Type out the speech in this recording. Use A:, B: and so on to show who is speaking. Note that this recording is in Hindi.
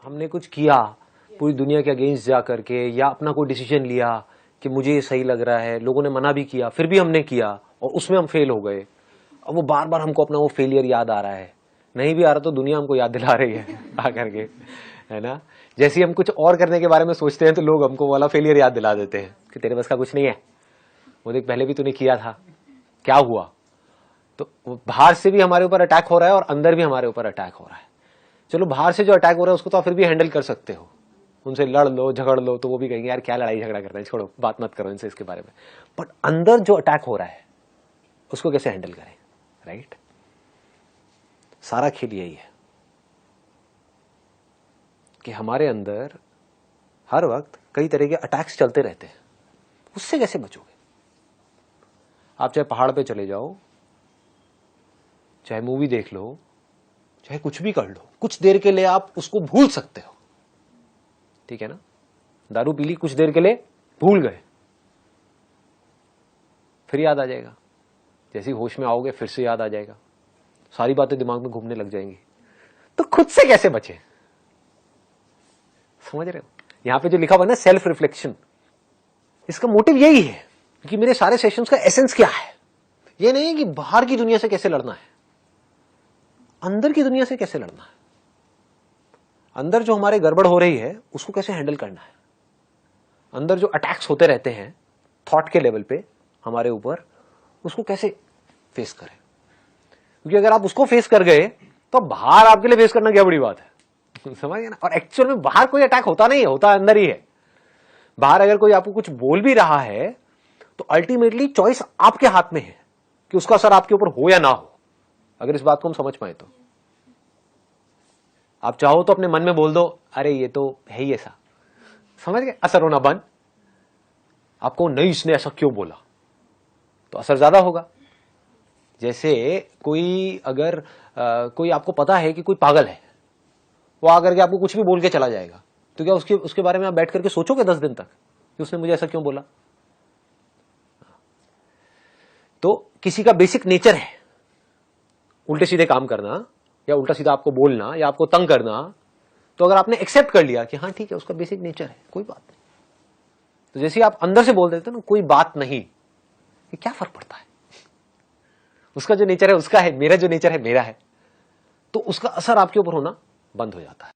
A: हमने कुछ किया पूरी दुनिया के अगेंस्ट जा करके, या अपना कोई डिसीजन लिया कि मुझे ये सही लग रहा है, लोगों ने मना भी किया, फिर भी हमने किया और उसमें हम फेल हो गए। अब वो बार बार हमको अपना वो फेलियर याद आ रहा है, नहीं भी आ रहा तो दुनिया हमको याद दिला रही है आ करके, है ना। जैसे ही हम कुछ और करने के बारे में सोचते हैं तो लोग हमको वाला फेलियर याद दिला देते हैं कि तेरे बस का कुछ नहीं है, वो देख पहले भी तूने किया था, क्या हुआ। तो बाहर से भी हमारे ऊपर अटैक हो रहा है और अंदर भी हमारे ऊपर अटैक हो रहा है। चलो बाहर से जो अटैक हो रहा है उसको तो आप फिर भी हैंडल कर सकते हो, उनसे लड़ लो झगड़ लो, तो वो भी कहेंगे यार क्या लड़ाई झगड़ा करना है, छोड़ो बात मत करो इनसे इसके बारे में। बट अंदर जो अटैक हो रहा है उसको कैसे हैंडल करें, राइट। सारा खेल यही है कि हमारे अंदर हर वक्त कई तरह के अटैक्स चलते रहते हैं, उससे कैसे बचोगे। आप चाहे पहाड़ पे चले जाओ, चाहे मूवी देख लो, चाहे कुछ भी कर लो, कुछ देर के लिए आप उसको भूल सकते हो, ठीक है ना। दारू पी ली, कुछ देर के लिए भूल गए, फिर याद आ जाएगा, जैसे ही होश में आओगे फिर से याद आ जाएगा, सारी बातें दिमाग में घूमने लग जाएंगी। तो खुद से कैसे बचे, समझ रहे हो। यहां पे जो लिखा हुआ है ना सेल्फ रिफ्लेक्शन, इसका मोटिव यही है कि मेरे सारे सेशंस का एसेंस क्या है। ये नहीं है कि बाहर की दुनिया से कैसे लड़ना है, अंदर की दुनिया से कैसे लड़ना है, अंदर जो हमारे गड़बड़ हो रही है उसको कैसे हैंडल करना है, अंदर जो अटैक्स होते रहते हैं थॉट के लेवल पे हमारे ऊपर, उसको कैसे फेस करें। क्योंकि अगर आप उसको फेस कर गए तो बाहर आपके लिए फेस करना क्या बड़ी बात है समझ गए ना। और एक्चुअल में बाहर कोई अटैक होता नहीं है, होता अंदर ही है। बाहर अगर कोई आपको कुछ बोल भी रहा है तो अल्टीमेटली चॉइस आपके हाथ में है कि उसका असर आपके ऊपर हो या ना हो। अगर इस बात को हम समझ पाए तो आप चाहो तो अपने मन में बोल दो अरे ये तो है ही ऐसा, समझ गए, असर होना बंद। आपको नहीं इसने ऐसा क्यों बोला, तो असर ज्यादा होगा। जैसे कोई अगर कोई आपको पता है कि कोई पागल है, वो आकर के आपको कुछ भी बोल के चला जाएगा, तो क्या उसके बारे में आप बैठ करके सोचोगे 10 दिन तक कि उसने मुझे ऐसा क्यों बोला। तो किसी का बेसिक नेचर है उल्टे सीधे काम करना, या उल्टा सीधा आपको बोलना, या आपको तंग करना। तो अगर आपने एक्सेप्ट कर लिया कि हाँ ठीक है उसका बेसिक नेचर है, कोई बात नहीं, तो जैसे आप अंदर से बोल देते हो ना कोई बात नहीं, कि क्या फर्क पड़ता है, उसका जो नेचर है उसका है, मेरा जो नेचर है मेरा है, तो उसका असर आपके ऊपर होना बंद हो जाता है।